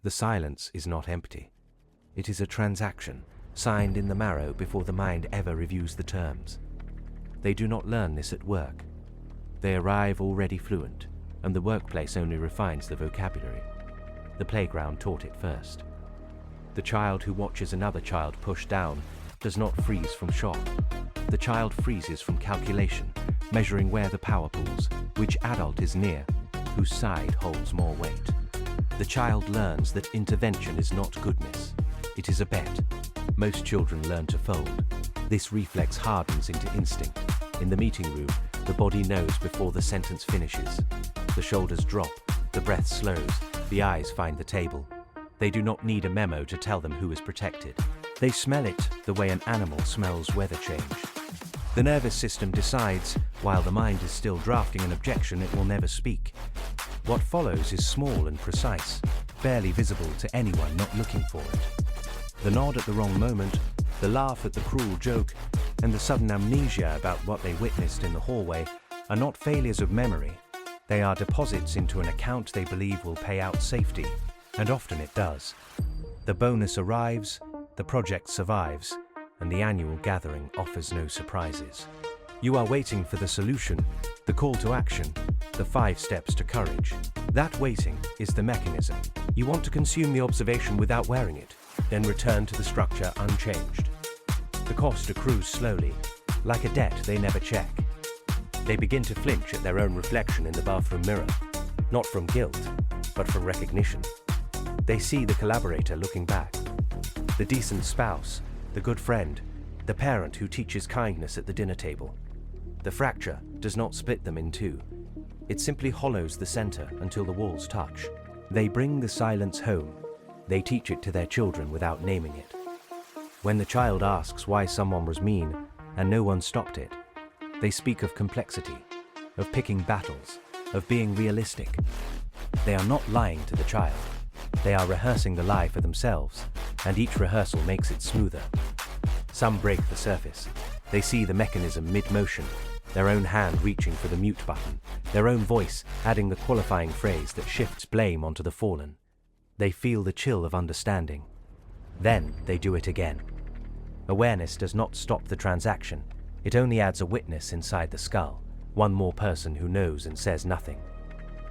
The silence is not empty. It is a transaction, signed in the marrow before the mind ever reviews the terms. They do not learn this at work. They arrive already fluent, and the workplace only refines the vocabulary. The playground taught it first. The child who watches another child push down does not freeze from shock. The child freezes from calculation, measuring where the power pools, which adult is near, whose side holds more weight. The child learns that intervention is not goodness. It is a bet. Most children learn to fold. This reflex hardens into instinct. In the meeting room, the body knows before the sentence finishes. The shoulders drop, the breath slows, the eyes find the table. They do not need a memo to tell them who is protected. They smell it the way an animal smells weather change. The nervous system decides, while the mind is still drafting an objection, it will never speak. What follows is small and precise, barely visible to anyone not looking for it. The nod at the wrong moment, the laugh at the cruel joke, and the sudden amnesia about what they witnessed in the hallway are not failures of memory. They are deposits into an account they believe will pay out safety, and often it does. The bonus arrives, the project survives, and the annual gathering offers no surprises. You are waiting for the solution, the call to action, the 5 steps to courage. That waiting is the mechanism. You want to consume the observation without wearing it, then return to the structure unchanged. The cost accrues slowly, like a debt they never check. They begin to flinch at their own reflection in the bathroom mirror, not from guilt, but from recognition. They see the collaborator looking back, the decent spouse, the good friend, the parent who teaches kindness at the dinner table. The fracture does not split them in two. It simply hollows the center until the walls touch. They bring the silence home. They teach it to their children without naming it. When the child asks why someone was mean and no one stopped it, they speak of complexity, of picking battles, of being realistic. They are not lying to the child. They are rehearsing the lie for themselves, and each rehearsal makes it smoother. Some break the surface. They see the mechanism mid-motion, their own hand reaching for the mute button, their own voice adding the qualifying phrase that shifts blame onto the fallen. They feel the chill of understanding. Then they do it again. Awareness does not stop the transaction. It only adds a witness inside the skull, one more person who knows and says nothing.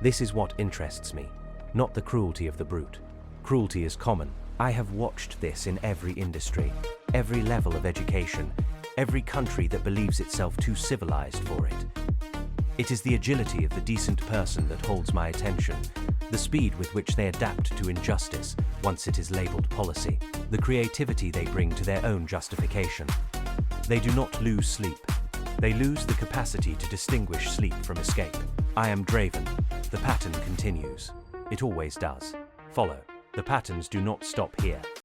This is what interests me, not the cruelty of the brute. Cruelty is common. I have watched this in every industry, every level of education, every country that believes itself too civilized for it. It is the agility of the decent person that holds my attention, the speed with which they adapt to injustice once it is labeled policy, the creativity they bring to their own justification. They do not lose sleep. They lose the capacity to distinguish sleep from escape. I am DRAVEN. The pattern continues. It always does. Follow. The patterns do not stop here.